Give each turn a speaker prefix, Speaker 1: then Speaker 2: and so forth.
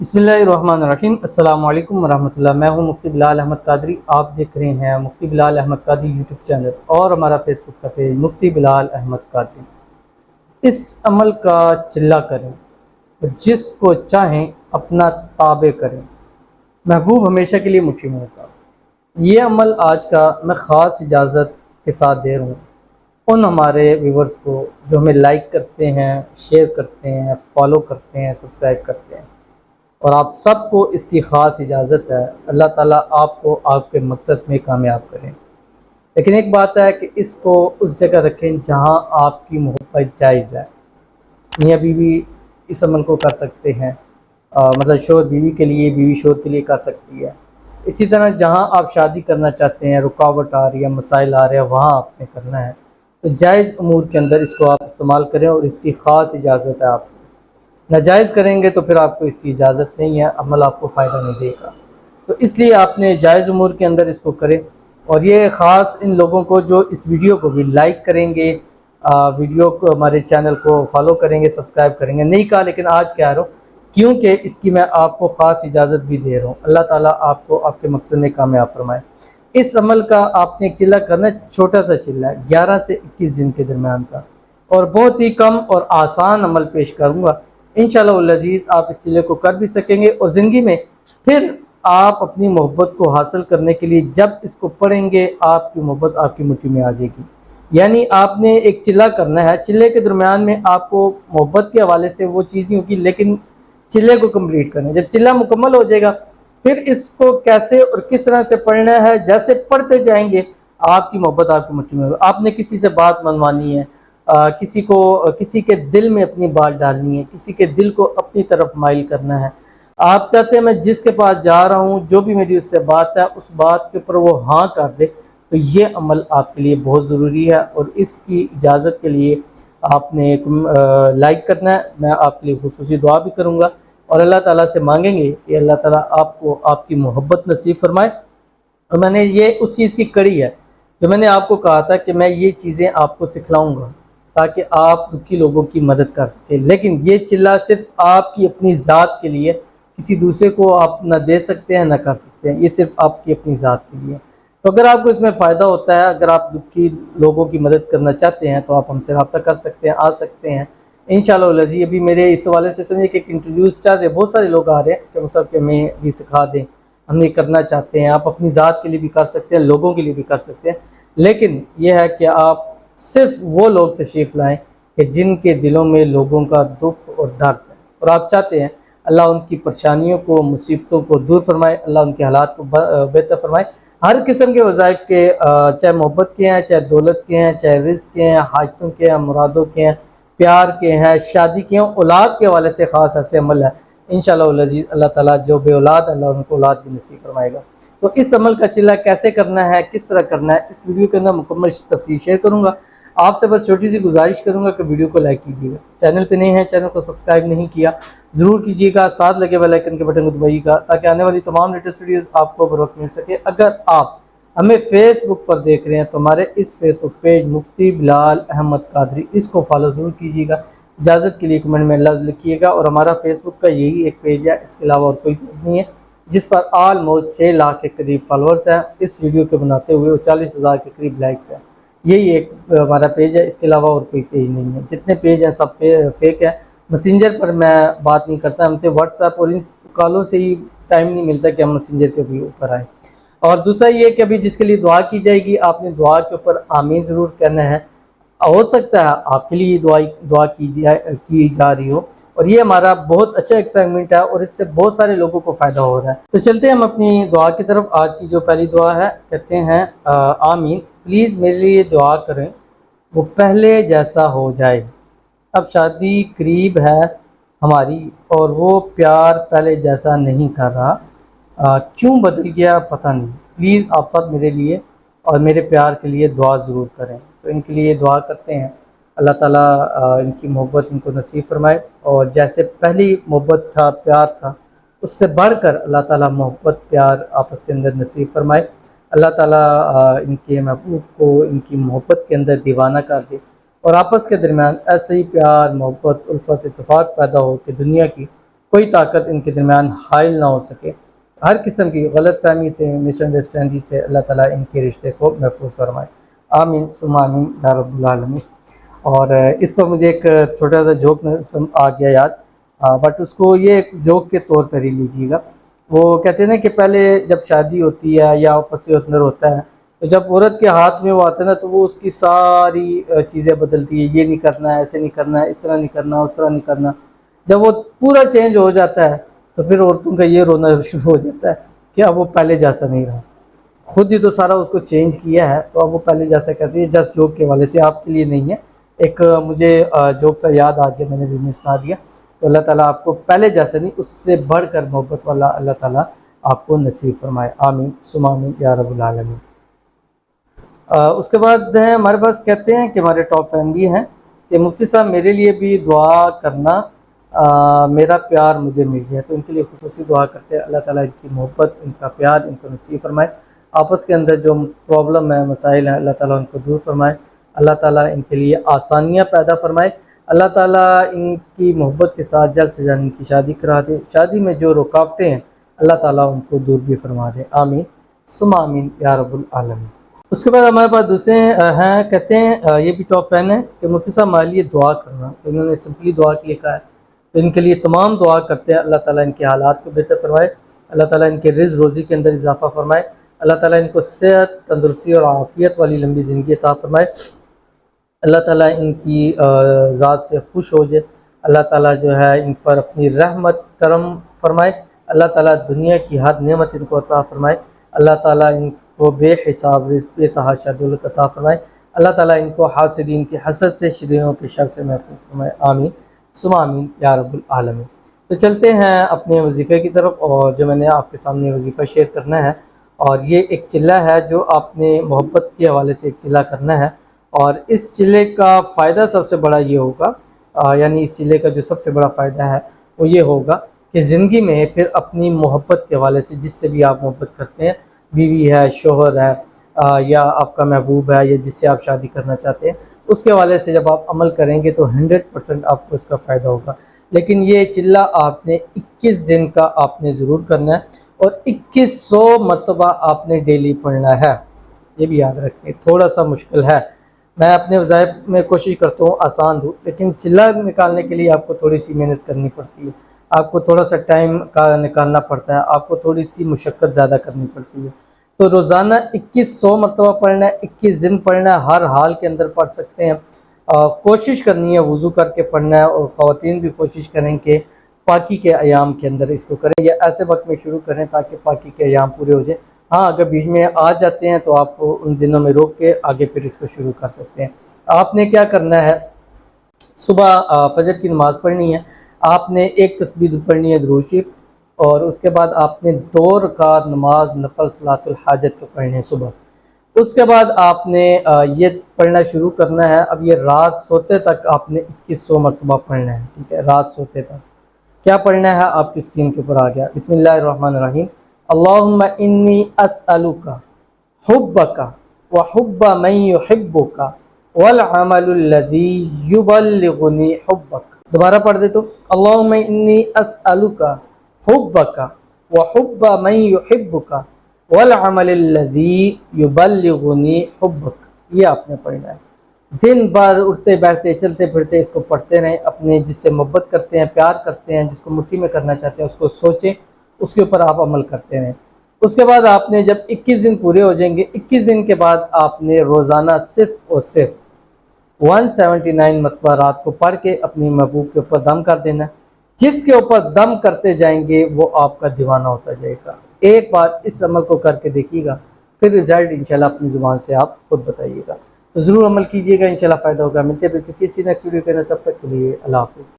Speaker 1: बिस्मिल्लाहिर्रहमानिर्रहीम। अस्सलाम वालेकुम वरहमतुल्लाह। मैं हूं मुफ्ती बिलाल अहमद कादरी। आप देख रहे हैं मुफ्ती बिलाल अहमद कादरी यूट्यूब चैनल और हमारा फेसबुक का पेज मुफ्ती बिलाल अहमद कादरी। इस अमल का चिल्ला करें तो जिसको चाहें अपना ताबे करें, महबूब हमेशा के लिए मुट्ठी में होगा। ये अमल आज का मैं ख़ास इजाज़त के साथ दे रहा हूँ उन हमारे व्यूवर्स को जो हमें लाइक करते हैं, शेयर करते हैं, फॉलो करते हैं, सब्सक्राइब करते हैं, और आप सबको इसकी ख़ास इजाज़त है। अल्लाह ताला आपको आपके मकसद में कामयाब करें। लेकिन एक बात है कि इसको उस जगह रखें जहां आपकी मोहब्बत जायज़ है। मियाँ बीवी इस अमल को कर सकते हैं, मतलब शोहर बीवी के लिए, बीवी शोहर के लिए कर सकती है। इसी तरह जहां आप शादी करना चाहते हैं, रुकावट आ रही है, मसाइल आ रहे हैं, वहाँ आपने करना है तो जायज़ अमूर के अंदर इसको आप इस्तेमाल करें और इसकी ख़ास इजाज़त है आपको। नाजायज़ करेंगे तो फिर आपको इसकी इजाज़त नहीं है, अमल आपको फ़ायदा नहीं देगा। तो इसलिए आपने जायज़ उमूर के अंदर इसको करें। और ये ख़ास इन लोगों को जो इस वीडियो को भी लाइक करेंगे, वीडियो को, हमारे चैनल को फॉलो करेंगे, सब्सक्राइब करेंगे। नहीं कहा लेकिन आज कह रहा हूँ क्योंकि इसकी मैं आपको ख़ास इजाज़त भी दे रहा हूँ। अल्लाह ताला आपको आपके मकसद में कामयाब फरमाए। इस अमल का आपने एक चिल्ला करना है, छोटा सा चिल्ला है, 11 से 21 दिन के दरमियान का, और बहुत ही कम और आसान अमल पेश करूँगा। इंशाअल्लाह अज़ीज़ आप इस चिल्ले को कर भी सकेंगे और ज़िंदगी में फिर आप अपनी मोहब्बत को हासिल करने के लिए जब इसको पढ़ेंगे आपकी मोहब्बत आपकी मुट्ठी में आ जाएगी। यानी आपने एक चिल्ला करना है, चिल्ले के दरमियान में आपको मोहब्बत के हवाले से वो चीज़ नहीं होगी, लेकिन चिल्ले को कंप्लीट करना है। जब चिल्ला मुकम्मल हो जाएगा फिर इसको कैसे और किस तरह से पढ़ना है, जैसे पढ़ते जाएंगे आपकी मोहब्बत आपकी मुट्ठी में होगी। आपने किसी से बात मनवानी है, किसी के दिल में अपनी बात डालनी है, किसी के दिल को अपनी तरफ माइल करना है। आप चाहते हैं मैं जिसके पास जा रहा हूँ, जो भी मेरी उससे बात है, उस बात के ऊपर वो हाँ कर दे, तो ये अमल आपके लिए बहुत ज़रूरी है। और इसकी इजाज़त के लिए आपने लाइक करना है। मैं आपके लिए खुसूसी दुआ भी करूँगा और अल्लाह ताला से मांगेंगे कि अल्लाह ताला आपको आपकी मोहब्बत नसीब फरमाए। और मैंने ये उस चीज़ की कड़ी है जो मैंने आपको कहा था कि मैं ये चीज़ें आपको सिखलाऊँगा ताकि आप दुखी लोगों की मदद कर सकें। लेकिन ये चिल्ला सिर्फ आपकी अपनी ज़ात के लिए, किसी दूसरे को आप ना दे सकते हैं ना कर सकते हैं, ये सिर्फ आपकी अपनी ज़ात के लिए। तो अगर आपको इसमें फ़ायदा होता है, अगर आप दुखी लोगों की मदद करना चाहते हैं तो आप हमसे रब्ता कर सकते हैं, आ सकते हैं इंशाअल्लाह वज़ी। अभी मेरे इस हवाले से समझिए कि इंट्रोड्यूस चल रहे, बहुत सारे लोग आ रहे हैं कि वो सब के हमें भी सिखा दें, हम ये करना चाहते हैं। आप अपनी ज़ात के लिए भी कर सकते हैं, लोगों के लिए भी कर सकते हैं, लेकिन यह है कि आप सिर्फ वो लोग तशरीफ़ लाएँ कि जिनके दिलों में लोगों का दुख और दर्द है और आप चाहते हैं अल्लाह उनकी परेशानियों को, मुसीबतों को दूर फरमाए, अल्लाह उनके हालात को बेहतर फरमाए। हर किस्म के वज़ाइफ के, चाहे मोहब्बत के हैं, चाहे दौलत के हैं, चाहे रिज़्क़ के हैं, हाजतों के हैं, मुरादों के हैं, प्यार के हैं, शादी के हैं, औलाद के हवाले से ख़ास ऐसे अमल है। इंशाअल्लाह अज़ीज़ अल्लाह ताला जो बे औलाद, अल्लाह उनको औलाद भी नसीब फरमाएगा। तो इस अमल का चिल्ला कैसे करना है, किस तरह करना है, इस वीडियो के अंदर मुकम्मल तफसील शेयर करूँगा। आपसे बस छोटी सी गुजारिश करूँगा कि वीडियो को लाइक कीजिएगा, चैनल पे नए हैं, चैनल को सब्सक्राइब नहीं किया ज़रूर कीजिएगा, साथ लगे बेल आइकन के बटन को दबाइएगा ताकि आने वाली तमाम लेटेस्ट वीडियोज़ आपको बर वक्त मिल सके। अगर आप हमें फेसबुक पर देख रहे हैं तो हमारे इस फेसबुक पेज मुफ्ती बिलाल अहमद कादरी, इसको फॉलो ज़रूर कीजिएगा। इजाज़त के लिए कमेंट में लफ्ज़ लिखिएगा। और हमारा फेसबुक का यही एक पेज है, इसके अलावा और कोई पेज नहीं है, जिस पर ऑलमोस्ट 6 लाख के करीब फॉलोअर्स हैं। इस वीडियो के बनाते हुए 40,000 के करीब लाइक्स हैं। यही एक हमारा पेज है, इसके अलावा और कोई पेज नहीं है। जितने पेज हैं सब फेक है। मैसेंजर पर मैं बात नहीं करता, हमसे व्हाट्सएप और इन कॉलों से ही टाइम नहीं मिलता कि हम मैसेंजर के भी ऊपर आए। और दूसरा ये कि अभी जिसके लिए दुआ की जाएगी, आपने दुआ के ऊपर आमीन ज़रूर कहना है। हो सकता है आपके लिए दुआ की जा रही हो, और ये हमारा बहुत अच्छा एक्साइटमेंट है और इससे बहुत सारे लोगों को फ़ायदा हो रहा है। तो चलते हैं हम अपनी दुआ की तरफ। आज की जो पहली दुआ है, कहते हैं आमीन, प्लीज़ मेरे लिए दुआ करें वो पहले जैसा हो जाए। अब शादी करीब है हमारी और वो प्यार पहले जैसा नहीं कर रहा, क्यों बदल गया पता नहीं। प्लीज़ आप सब मेरे लिए और मेरे प्यार के लिए दुआ ज़रूर करें। तो इनके लिए दुआ करते हैं, अल्लाह ताला इनकी मोहब्बत इनको नसीब फरमाए, और जैसे पहली मोहब्बत था, प्यार था, उससे बढ़कर अल्लाह ताला मोहब्बत प्यार आपस के अंदर नसीब फरमाए। अल्लाह ताला इनके महबूब को इनकी मोहब्बत के अंदर दीवाना कर दे और आपस के दरमियान ऐसे ही प्यार, मोहब्बत, उल्फत, इत्तेफाक पैदा हो कि दुनिया की کوئی طاقت ان کے درمیان حائل نہ ہو سکے۔ ہر قسم کی غلط فہمی سے، مس انڈرسٹینڈنگ سے اللہ تعالیٰ ان کے رشتے کو محفوظ فرمائے، آمین ثم آمین یا رب العالمین۔ اور اس پر مجھے ایک چھوٹا سا جوک آ گیا یاد، بٹ اس کو یہ ایک جوک کے طور پر ہی لیجیے گا۔ وہ کہتے ہیں نا کہ پہلے جب شادی ہوتی ہے یا پس منظر ہوتا ہے، تو جب عورت کے ہاتھ میں وہ آتا ہے نا، تو وہ اس کی ساری چیزیں بدلتی ہے، یہ نہیں کرنا ہے، ایسے نہیں کرنا ہے، اس طرح نہیں کرنا، اس طرح نہیں کرنا۔ جب وہ پورا چینج ہو جاتا ہے تو پھر عورتوں کا یہ رونا شروع ہو جاتا ہے کہ اب وہ پہلے جیسا نہیں رہا، خود ہی تو سارا اس کو چینج کیا ہے، تو اب وہ پہلے جیسا کیسے؟ یہ جسٹ جوک کے والے سے، آپ کے لیے نہیں ہے، ایک مجھے جوک سا یاد آ گیا، میں نے بھی میں سنا دیا۔ تو اللہ تعالیٰ آپ کو پہلے جیسا نہیں، اس سے بڑھ کر محبت والا اللہ تعالیٰ آپ کو نصیب فرمائے، آمین ثم آمین یا رب العالمین۔ اس کے بعد ہیں ہمارے پاس، کہتے ہیں کہ ہمارے ٹاپ فین بھی ہیں کہ مفتی صاحب میرے لیے بھی دعا کرنا، میرا پیار مجھے مل جائے۔ تو ان کے لیے خصوصی دعا کرتے ہیں، اللہ تعالیٰ ان کی محبت، ان کا پیار ان کو نصیب فرمائے، آپس کے اندر جو پرابلم ہے، مسائل ہیں، اللہ تعالیٰ ان کو دور فرمائے، اللہ تعالیٰ ان کے لیے آسانیاں پیدا فرمائے، اللہ تعالیٰ ان کی محبت کے ساتھ جلد سے جلد ان کی شادی کرا دے، شادی میں جو رکاوٹیں ہیں اللہ تعالیٰ ان کو دور بھی فرما دے، آمین ثم آمین یا رب العالمین۔ اس کے بعد ہمارے پاس دوسرے ہیں، کہتے ہیں یہ بھی ٹاپ فین ہے کہ مفتی صاحب ہمارے لیے دعا کرنا۔ تو انہوں نے سمپلی دعا کے لیے کہا ہے، تو ان کے لیے تمام دعا کرتے ہیں، اللہ تعالیٰ ان کے حالات کو بہتر فرمائے، اللہ تعالیٰ ان کے رزق روزی کے اندر اضافہ فرمائے، اللہ تعالیٰ ان کو صحت، تندرستی اور عافیت والی لمبی زندگی عطا فرمائے، اللہ تعالیٰ ان کی ذات سے خوش ہو جائے، اللہ تعالیٰ جو ہے ان پر اپنی رحمت کرم فرمائے، اللہ تعالیٰ دنیا کی ہر نعمت ان کو عطا فرمائے، اللہ تعالیٰ ان کو بے حساب رزق، بے تحاشا دولت عطا فرمائے، اللہ تعالیٰ ان کو حاسدین کے حسد سے، شریروں کے شر سے محفوظ فرمائے، آمین ثم آمین یا رب العالمین۔ تو چلتے ہیں اپنے وظیفے کی طرف، اور جو میں نے آپ کے سامنے وظیفہ شیئر کرنا ہے، اور یہ ایک چلہ ہے جو آپ نے محبت کے حوالے سے ایک چلہ کرنا ہے، اور اس چلے کا فائدہ سب سے بڑا یہ ہوگا، یعنی اس چلے کا جو سب سے بڑا فائدہ ہے وہ یہ ہوگا کہ زندگی میں پھر اپنی محبت کے حوالے سے جس سے بھی آپ محبت کرتے ہیں، بیوی ہے، شوہر ہے، یا آپ کا محبوب ہے، یا جس سے آپ شادی کرنا چاہتے ہیں، اس کے حوالے سے جب آپ عمل کریں گے تو 100% آپ کو اس کا فائدہ ہوگا۔ لیکن یہ چلہ آپ نے 21 دن کا آپ نے ضرور کرنا ہے، اور 2100 مرتبہ آپ نے ڈیلی پڑھنا ہے، یہ بھی یاد رکھیں، تھوڑا سا مشکل ہے۔ میں اپنے وظائف میں کوشش کرتا ہوں آسان دوں، لیکن چلہ نکالنے کے لیے آپ کو تھوڑی سی محنت کرنی پڑتی ہے، آپ کو تھوڑا سا ٹائم کا نکالنا پڑتا ہے، آپ کو تھوڑی سی مشقت زیادہ کرنی پڑتی ہے۔ تو روزانہ 2100 مرتبہ پڑھنا ہے، 21 دن پڑھنا ہے، ہر حال کے اندر پڑھ سکتے ہیں، کوشش کرنی ہے وضو کر کے پڑھنا ہے، اور خواتین بھی کوشش کریں کہ پاکی کے ایام کے اندر اس کو کریں، یا ایسے وقت میں شروع کریں تاکہ پاکی کے ایام پورے ہو جائیں۔ ہاں اگر بیچ میں آ جاتے ہیں تو آپ ان دنوں میں روک کے آگے پھر اس کو شروع کر سکتے ہیں۔ آپ نے کیا کرنا ہے، صبح فجر کی نماز پڑھنی ہے، آپ نے ایک تسبیح پڑھنی ہے درود شریف، اور اس کے بعد آپ نے 2 رکعت نماز نفل صلاۃ الحاجت کو پڑھنے ہیں صبح۔ اس کے بعد آپ نے یہ پڑھنا شروع کرنا ہے، اب یہ رات سوتے تک آپ نے 2100 مرتبہ پڑھنا ہے، ٹھیک ہے، رات سوتے تک کیا پڑھنا ہے آپ کی اسکرین کے اوپر آ گیا، بسم اللہ الرحمن الرحیم، اللہم انی اسألک حبک وحب من یحبک والعمل الذی یبلغنی حبک۔ دوبارہ پڑھ دے تو، اللہم انی اسألک حبک وحب من یحبک والعمل الذی یبلغنی حبک، یہ آپ نے پڑھنا ہے۔ دن بھر اٹھتے بیٹھتے چلتے پھرتے اس کو پڑھتے رہیں، اپنے جس سے محبت کرتے ہیں، پیار کرتے ہیں، جس کو مٹھی میں کرنا چاہتے ہیں اس کو سوچیں، اس کے اوپر آپ عمل کرتے رہیں۔ اس کے بعد آپ نے جب 21 دن پورے ہو جائیں گے، 21 دن کے بعد آپ نے روزانہ صرف اور صرف 179 مرتبہ رات کو پڑھ کے اپنی محبوب کے اوپر دم کر دینا ہے۔ جس کے اوپر دم کرتے جائیں گے وہ آپ کا دیوانہ ہوتا جائے گا۔ ایک بار اس عمل کو کر کے دیکھیے گا، پھر رزلٹ انشاءاللہ اپنی زبان سے آپ خود بتائیے گا۔ تو ضرور عمل کیجیے گا، انشاءاللہ فائدہ ہوگا۔ ملتے ہیں پھر کسی اچھی نیکسٹ ویڈیو کے اندر، تب تک کے لیے اللہ حافظ۔